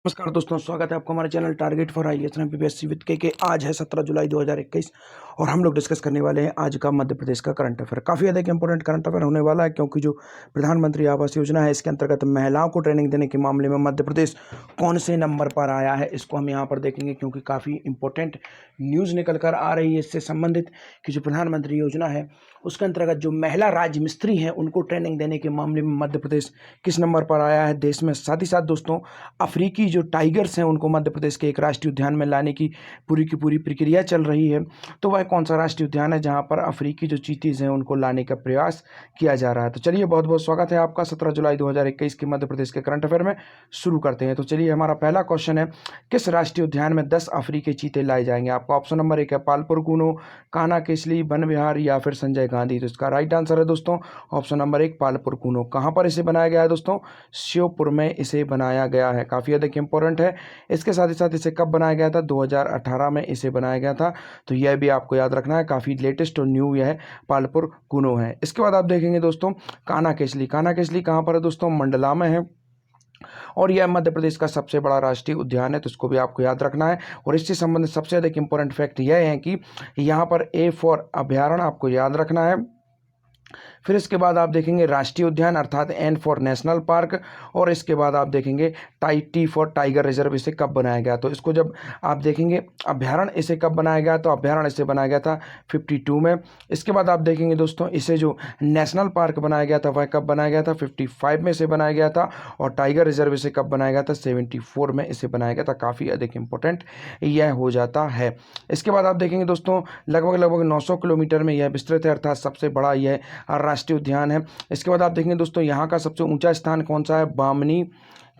नमस्कार दोस्तों, स्वागत है आपका हमारे channel target for IAS MPSC with के। आज है 17 जुलाई 2021 और हम लोग डिस्कस करने वाले हैं आज का मध्य प्रदेश का करंट अफेयर। काफ़ी ज़्यादा इंपॉर्टेंट करंट अफेयर होने वाला है, क्योंकि जो प्रधानमंत्री आवास योजना है इसके अंतर्गत महिलाओं को ट्रेनिंग देने के मामले में मध्य प्रदेश कौन से नंबर पर आया है, इसको हम यहाँ पर देखेंगे, क्योंकि काफ़ी इंपॉर्टेंट न्यूज़ निकल कर आ रही है इससे संबंधित कि जो प्रधानमंत्री योजना है उसके अंतर्गत जो महिला राज मिस्त्री हैं उनको ट्रेनिंग देने के मामले में मध्य प्रदेश किस नंबर पर आया है देश में। साथ ही साथ दोस्तों, अफ्रीकी जो टाइगर्स हैं उनको मध्य प्रदेश के एक राष्ट्रीय उद्यान में लाने की पूरी प्रक्रिया चल रही है। तो वह कौन सा राष्ट्रीय उद्यान है जहां पर अफ्रीकी जो चीतीज़ हैं उनको लाने का प्रयास किया जा रहा है। तो चलिए, बहुत बहुत स्वागत है आपका 17 जुलाई 2021 के मध्य प्रदेश के करंट अफेयर में। शुरू करते हैं। तो चलिए, हमारा पहला क्वेश्चन है, किस राष्ट्रीय उद्यान में 10 अफ्रीकी चीते लाए जाएंगे। आपका ऑप्शन नंबर 1 है पालपुर कूनो, कान्हा केसली, वन विहार या फिर संजय गांधी। तो इसका राइट आंसर है दोस्तों ऑप्शन नंबर 1 पालपुर कूनो। कहाँ पर इसे बनाया गया है दोस्तों? श्योपुर में इसे बनाया गया है। काफ़ी अधिक इंपॉर्टेंट है। इसके साथ ही साथ इसे कब बनाया गया था? 2018 में इसे बनाया गया था। तो यह भी आपको याद रखना है, काफ़ी लेटेस्ट और न्यू यह पालपुर कूनो है। इसके बाद आप देखेंगे दोस्तों कान्हा केसली। कान्हा केसली कहाँ पर है दोस्तों? मंडला में है और यह मध्य प्रदेश का सबसे बड़ा राष्ट्रीय उद्यान है। तो इसको भी आपको याद रखना है। और इससे संबंधित सबसे अधिक इंपॉर्टेंट फैक्ट यह है कि यहाँ पर ए फॉर अभ्यारण्य आपको याद रखना है। फिर इसके बाद आप देखेंगे राष्ट्रीय उद्यान अर्थात एन फॉर नेशनल पार्क। और इसके बाद आप देखेंगे टी फॉर टाइगर रिजर्व। इसे कब बनाया गया? तो इसको जब आप देखेंगे अभ्यारण्य इसे कब बनाया गया, तो अभ्यारण्य इसे बनाया गया था 52 में। इसके बाद आप देखेंगे दोस्तों इसे जो नेशनल पार्क बनाया गया था वह कब बनाया गया था? 55 में इसे बनाया गया था। और टाइगर रिजर्व इसे कब बनाया गया था? 74 में इसे बनाया गया था। काफ़ी अधिक इंपॉर्टेंट यह हो जाता है। इसके बाद आप देखेंगे दोस्तों लगभग 900 किलोमीटर में यह विस्तृत है, अर्थात सबसे बड़ा यह राष्ट्रीय उद्यान है। इसके बाद आप देखेंगे दोस्तों यहाँ का सबसे ऊंचा स्थान कौन सा है? बामनी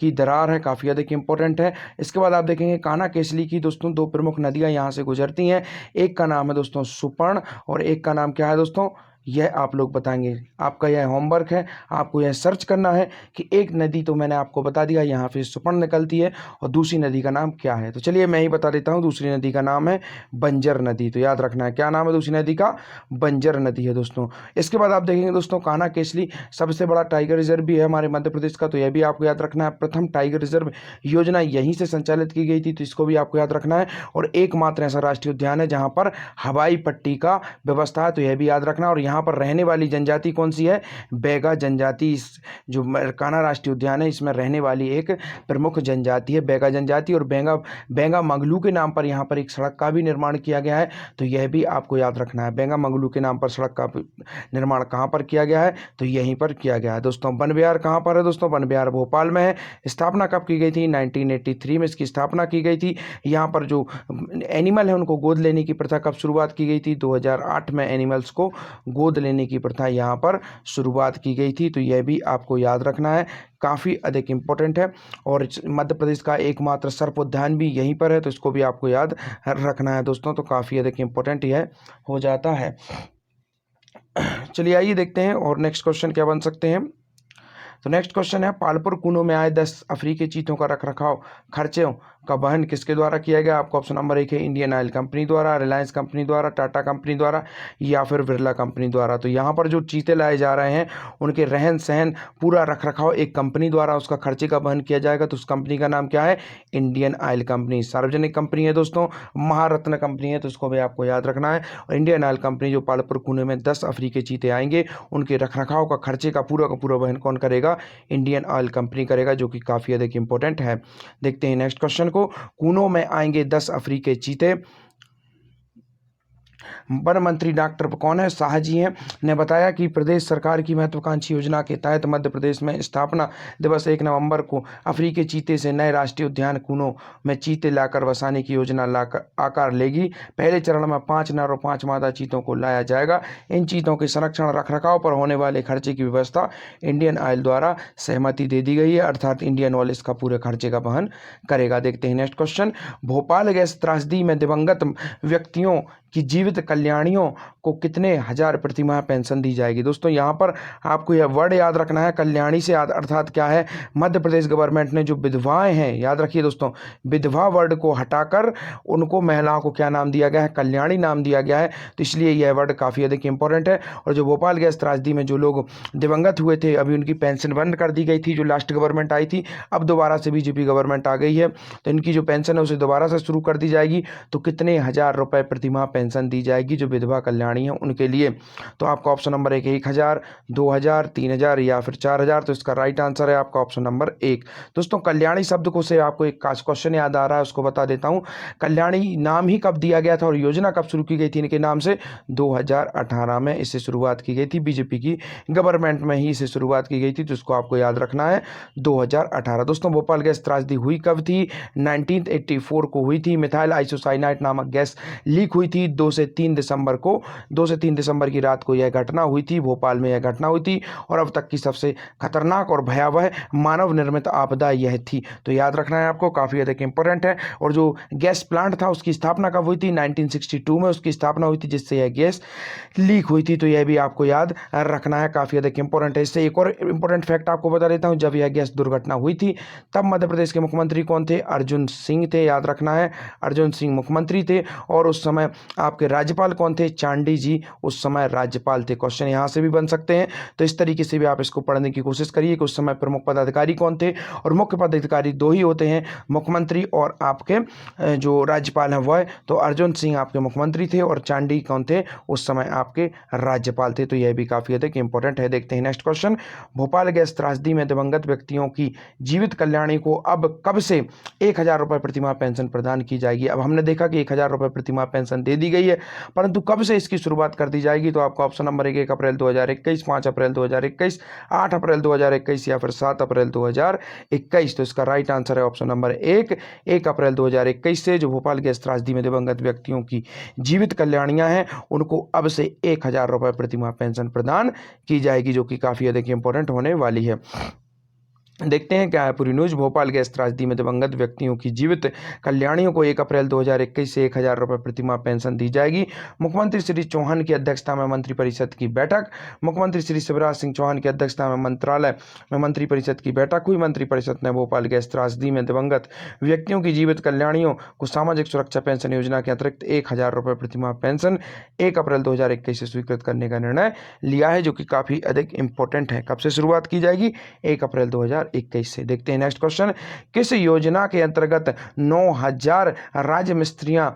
की दरार है। काफ़ी अधिक इंपॉर्टेंट है। इसके बाद आप देखेंगे कान्हा केसली की दोस्तों 2 प्रमुख नदियाँ यहाँ से गुजरती हैं। एक का नाम है दोस्तों सुपर्ण और एक का नाम क्या है दोस्तों? यह आप लोग बताएंगे। आपका यह होमवर्क है, आपको यह सर्च करना है कि एक नदी तो मैंने आपको बता दिया यहाँ पे सुपर्ण निकलती है और दूसरी नदी का नाम क्या है। तो चलिए मैं ही बता देता हूँ, दूसरी नदी का नाम है बंजर नदी। तो याद रखना है, क्या नाम है दूसरी नदी का? बंजर नदी है दोस्तों। इसके बाद आप देखेंगे दोस्तों कान्हा केसली सबसे बड़ा टाइगर रिजर्व भी है हमारे मध्य प्रदेश का। तो यह भी आपको याद रखना है। प्रथम टाइगर रिजर्व योजना यहीं से संचालित की गई थी, तो इसको भी आपको याद रखना है। और एकमात्र ऐसा राष्ट्रीय उद्यान है जहाँ पर हवाई पट्टी का व्यवस्था है, तो यह भी याद रखना। और यहाँ पर रहने वाली जनजाति कौन सी है? बैगा जनजाति। इस जो कान्हा राष्ट्रीय उद्यान है इसमें रहने वाली एक प्रमुख जनजाति है बैगा जनजाति। और बेंगा मंगलू के नाम पर यहाँ पर एक सड़क का भी निर्माण किया गया है, तो यह भी आपको याद रखना है। बेंगा मंगलू के नाम पर सड़क का निर्माण कहाँ पर किया गया है? तो यहीं पर किया गया है दोस्तों। वन विहार कहाँ पर है दोस्तों? वन विहार भोपाल में है। स्थापना कब की गई थी? 1983 में इसकी स्थापना की गई थी। यहाँ पर जो एनिमल है उनको गोद लेने की प्रथा कब शुरुआत की गई थी? 2008 में एनिमल्स को गोद लेने की प्रथा यहाँ पर शुरुआत की गई थी। तो यह भी आपको याद रखना है, काफ़ी अधिक इम्पोर्टेंट है। और मध्य प्रदेश का एकमात्र सर्प उद्यान भी यहीं पर है, तो इसको भी आपको याद रखना है दोस्तों। तो काफ़ी अधिक इम्पोर्टेंट यह हो जाता है। चलिए आइए देखते हैं और नेक्स्ट क्वेश्चन क्या बन सकते हैं। तो नेक्स्ट क्वेश्चन है, पालपुर कूनो में आए 10 अफ्रीकी चीतों का रखरखाव खर्चों का वहन किसके द्वारा किया गया? आपको ऑप्शन नंबर 1 है इंडियन ऑयल कंपनी द्वारा, रिलायंस कंपनी द्वारा, टाटा कंपनी द्वारा या फिर बिरला कंपनी द्वारा। तो यहाँ पर जो चीते लाए जा रहे हैं उनके रहन सहन पूरा रखरखाव एक कंपनी द्वारा उसका खर्चे का वहन किया जाएगा। तो उस कंपनी का नाम क्या है? Indian oil company. सार्वजनिक कंपनी है दोस्तों, महारत्न कंपनी है, तो इसको भी आपको याद रखना है। और इंडियन ऑयल कंपनी जो पालपुर कूनो में 10 अफ्रीकी चीते आएंगे उनके रखरखाव का खर्चे का पूरा वहन कौन करेगा? इंडियन ऑयल कंपनी करेगा, जो कि काफ़ी अधिक इंपॉर्टेंट है। देखते हैं नेक्स्ट क्वेश्चन को। कूनो में आएंगे 10 अफ्रीकी चीते। वन मंत्री डॉक्टर कौन है? शाह जी हैं, ने बताया कि प्रदेश सरकार की महत्वाकांक्षी योजना के तहत मध्य प्रदेश में स्थापना दिवस 1 नवंबर को अफ्रीकी चीते से नए राष्ट्रीय उद्यान कूनो में चीते लाकर बसाने की योजना आकार लेगी। पहले चरण में 5 नर और 5 मादा चीतों को लाया जाएगा। इन चीतों के संरक्षण रखरखाव पर होने वाले खर्चे की व्यवस्था इंडियन ऑयल द्वारा सहमति दे दी गई है, अर्थात इंडियन ऑयल इसका पूरे खर्चे का वहन करेगा। देखते हैं नेक्स्ट क्वेश्चन। भोपाल गैस त्रासदी में दिवंगत व्यक्तियों कि जीवित कल्याणियों को कितने हजार प्रतिमाह पेंशन दी जाएगी। दोस्तों यहाँ पर आपको यह वर्ड याद रखना है, कल्याणी से अर्थात क्या है, मध्य प्रदेश गवर्नमेंट ने जो विधवाएं हैं, याद रखिए दोस्तों, विधवा वर्ड को हटाकर उनको महिलाओं को क्या नाम दिया गया है, कल्याणी नाम दिया गया है। तो इसलिए यह वर्ड काफ़ी अधिक इंपॉर्टेंट है। और जो भोपाल गैस त्रासदी में जो लोग दिवंगत हुए थे, अभी उनकी पेंशन बंद कर दी गई थी, जो लास्ट गवर्नमेंट आई थी, अब दोबारा से बीजेपी गवर्नमेंट आ गई है, तो इनकी जो पेंशन है उसे दोबारा से शुरू कर दी जाएगी। तो कितने हजार रुपए प्रतिमाह पेंशन दी जाएगी जो विधवा कल्याणी है उनके लिए। तो आपका ऑप्शन नंबर 1,000, 2,000, 3,000 या फिर 4,000। तो इसका राइट आंसर है आपका ऑप्शन नंबर 1। दोस्तों कल्याणी शब्द को से आपको एक क्वेश्चन याद आ रहा है, उसको बता देता हूं। कल्याणी नाम ही कब दिया गया था और योजना कब शुरू की गई थी इनके नाम से? 2018 में इससे शुरुआत की गई थी, बीजेपी की गवर्नमेंट में ही इसे शुरुआत की गई थी। तो इसको आपको याद रखना है, 2018। दोस्तों भोपाल गैस त्रासदी हुई कब थी? 1984 को हुई थी। मिथाइल आइसोसाइनाइड नामक गैस लीक हुई थी 2 से 3 दिसंबर को। 2 से 3 दिसंबर की रात को यह घटना हुई थी, भोपाल में यह घटना हुई थी, और अब तक की सबसे खतरनाक और भयावह मानव निर्मित आपदा यह थी। तो याद रखना है आपको, काफ़ी अधिक इंपॉर्टेंट है। और जो गैस प्लांट था उसकी स्थापना कब हुई थी? 1962 में उसकी स्थापना हुई थी, जिससे यह गैस लीक हुई थी। तो यह भी आपको याद रखना है, काफ़ी अधिक इंपॉर्टेंट है। इससे एक और इंपॉर्टेंट फैक्ट आपको बता देता हूं, जब यह गैस दुर्घटना हुई थी तब मध्य प्रदेश के मुख्यमंत्री कौन थे? अर्जुन सिंह थे, याद रखना है, अर्जुन सिंह मुख्यमंत्री थे। और उस समय आपके राज्यपाल कौन थे? चांडी जी उस समय राज्यपाल थे। क्वेश्चन यहाँ से भी बन सकते हैं, तो इस तरीके से भी आप इसको पढ़ने की कोशिश करिए कि उस समय प्रमुख पदाधिकारी कौन थे। और मुख्य पदाधिकारी दो ही होते हैं, मुख्यमंत्री और आपके जो राज्यपाल हैं वह। तो अर्जुन सिंह आपके मुख्यमंत्री थे और चांडी कौन थे? उस समय आपके राज्यपाल थे। तो यह भी काफ़ी अधिक इंपॉर्टेंट है। देखते हैं नेक्स्ट क्वेश्चन। भोपाल गैस त्रासदी में दिवंगत व्यक्तियों की जीवित कल्याणी को अब कब से 1,000 रुपये प्रतिमाह पेंशन प्रदान की जाएगी? अब हमने देखा कि 1,000 रुपये प्रतिमाह पेंशन दे दी गई है, परंतु कब से इसकी शुरुआत कर दी जाएगी? तो आपका ऑप्शन नंबर 1 अप्रैल 2021, 5 अप्रैल 2021, 8 अप्रैल 2021 या फिर 7 अप्रैल 2021। तो इसका राइट आंसर है ऑप्शन नंबर 1 अप्रैल 2021 से जो भोपाल गैस त्रासदी में दिवंगत व्यक्तियों की जीवित कल्याणियां हैं उनको अब से 1,000 रुपये प्रतिमाह पेंशन प्रदान की जाएगी, जो कि काफ़ी अधिक इंपॉर्टेंट होने वाली है। देखते हैं क्या है पूरी न्यूज। भोपाल गैस त्रासदी में दिवंगत व्यक्तियों की जीवित कल्याणियों को 1 अप्रैल 2021 से 1,000 रुपये प्रतिमाह पेंशन दी जाएगी। मुख्यमंत्री श्री चौहान की अध्यक्षता में मंत्रिपरिषद की बैठक। मुख्यमंत्री श्री शिवराज सिंह चौहान की अध्यक्षता में मंत्रालय में मंत्रिपरिषद की बैठक हुई। मंत्रिपरिषद ने भोपाल गैस त्रासदी में दिवंगत व्यक्तियों की जीवित कल्याणियों को सामाजिक सुरक्षा पेंशन योजना के अतिरिक्त 1,000 रुपये प्रतिमाह पेंशन 1 अप्रैल 2021 से स्वीकृत करने का निर्णय लिया है, जो कि काफ़ी अधिक इंपॉर्टेंट है। कब से शुरुआत की जाएगी? 1 अप्रैल 2021 से। देखते हैं नेक्स्ट क्वेश्चन। किस योजना के अंतर्गत 9,000 राजमिस्त्रियां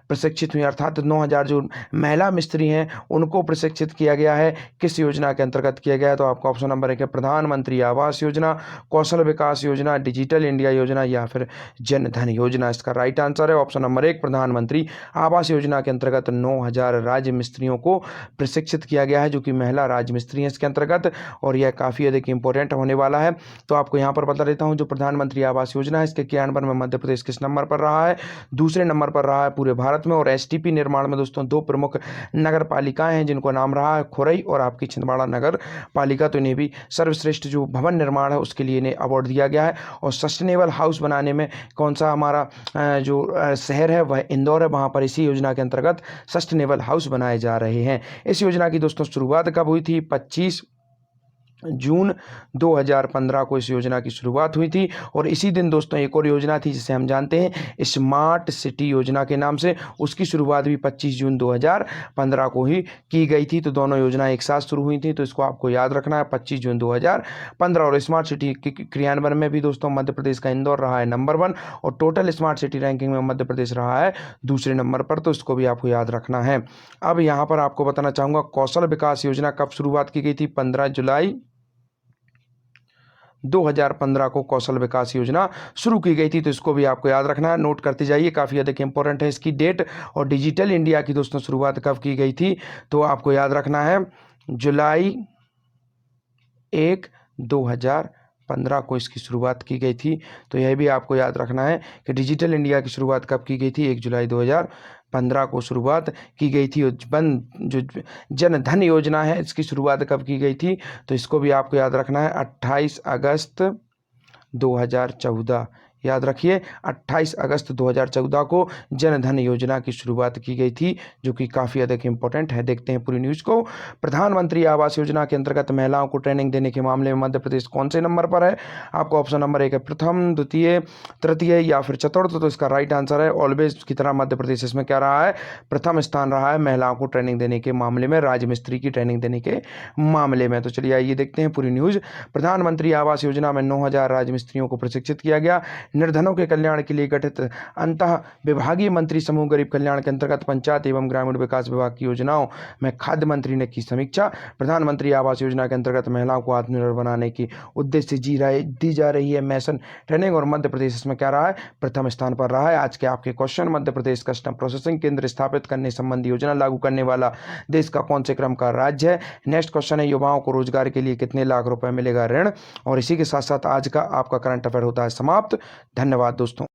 प्रशिक्षित हुई? अर्थात 9,000 जो महिला मिस्त्री हैं उनको प्रशिक्षित किया गया है, किस योजना के अंतर्गत किया गया है? तो आपका ऑप्शन नंबर 1 है प्रधानमंत्री आवास योजना, कौशल विकास योजना, डिजिटल इंडिया योजना या फिर जन धन योजना। इसका राइट आंसर है ऑप्शन नंबर 1 प्रधानमंत्री आवास योजना के अंतर्गत 9,000 राजमिस्त्रियों को प्रशिक्षित किया गया है, जो कि महिला राजमिस्त्री हैं इसके अंतर्गत, और यह काफ़ी अधिक इंपॉर्टेंट होने वाला है। तो आपको यहाँ पर बता देता हूँ, जो प्रधानमंत्री आवास योजना है इसके क्रियान्वयन में मध्य प्रदेश किस नंबर पर रहा है? दूसरे नंबर पर रहा है पूरे भारत में। और एसटीपी निर्माण में दोस्तों 2 प्रमुख नगर पालिकाएं हैं जिनको नाम रहा है खुरई और आपकी छिंदवाड़ा नगर पालिका। तो इन्हें भी सर्वश्रेष्ठ जो भवन निर्माण है उसके लिए इन्हें अवार्ड दिया गया है। और सस्टेनेबल हाउस बनाने में कौन सा हमारा जो शहर है वह इंदौर है, वहाँ पर इसी योजना के अंतर्गत सस्टेनेबल हाउस बनाए जा रहे हैं। इस योजना की दोस्तों शुरुआत कब हुई थी? 25 जून 2015 को इस योजना की शुरुआत हुई थी। और इसी दिन दोस्तों एक और योजना थी जिसे हम जानते हैं स्मार्ट सिटी योजना के नाम से, उसकी शुरुआत भी 25 जून 2015 को ही की गई थी। तो दोनों योजनाएं एक साथ शुरू हुई थी, तो इसको आपको याद रखना है 25 जून 2015। और स्मार्ट सिटी के क्रियान्वयन में भी दोस्तों मध्य प्रदेश का इंदौर रहा है नंबर 1 और टोटल स्मार्ट सिटी रैंकिंग में मध्य प्रदेश रहा है दूसरे नंबर पर। तो इसको भी आपको याद रखना है। अब यहाँ पर आपको बताना चाहूँगा कौशल विकास योजना कब शुरुआत की गई थी? 15 जुलाई 2015 को कौशल विकास योजना शुरू की गई थी। तो इसको भी आपको याद रखना है, नोट करते जाइए, काफ़ी अधिक इंपॉर्टेंट है इसकी डेट। और डिजिटल इंडिया की दोस्तों शुरुआत कब की गई थी? तो आपको याद रखना है जुलाई 1, 2015 को इसकी शुरुआत की गई थी। तो यह भी आपको याद रखना है कि डिजिटल इंडिया की शुरुआत कब की गई थी? 1 जुलाई 2015 को शुरुआत की गई थी। जो जन धन योजना है इसकी शुरुआत कब की गई थी? तो इसको भी आपको याद रखना है 28 अगस्त 2014, याद रखिए 28 अगस्त 2014 को जनधन योजना की शुरुआत की गई थी, जो कि काफ़ी अधिक इंपॉर्टेंट है। देखते हैं पूरी न्यूज़ को। प्रधानमंत्री आवास योजना के अंतर्गत महिलाओं को ट्रेनिंग देने के मामले में मध्य प्रदेश कौन से नंबर पर है? आपको ऑप्शन नंबर 1 है प्रथम, द्वितीय, तृतीय या फिर चतुर्थ। तो इसका राइट आंसर है ऑलवेज की तरह मध्य प्रदेश इसमें क्या रहा है? प्रथम स्थान रहा है महिलाओं को ट्रेनिंग देने के मामले में, राजमिस्त्री की ट्रेनिंग देने के मामले में। तो चलिए आइए देखते हैं पूरी न्यूज़। प्रधानमंत्री आवास योजना में 9,000 राजमिस्त्रियों को प्रशिक्षित किया गया। निर्धनों के कल्याण के लिए गठित अंतः विभागीय मंत्री समूह गरीब कल्याण के अंतर्गत पंचायत एवं ग्रामीण विकास विभाग की योजनाओं में खाद्य मंत्री ने की समीक्षा। प्रधानमंत्री आवास योजना के अंतर्गत महिलाओं को आत्मनिर्भर बनाने की उद्देश्य से दी जा रही है मैसन ट्रेनिंग, और मध्य प्रदेश इसमें क्या रहा है? प्रथम स्थान पर रहा है। आज के आपके question, Madhya Pradesh custom processing केंद्र स्थापित करने संबंधी योजना लागू करने वाला देश का कौन से क्रम का राज्य है? नेक्स्ट क्वेश्चन है युवाओं को रोजगार के लिए कितने लाख रुपए मिलेगा ऋण? और इसी के साथ साथ आज का आपका करंट अफेयर होता है समाप्त। धन्यवाद दोस्तों।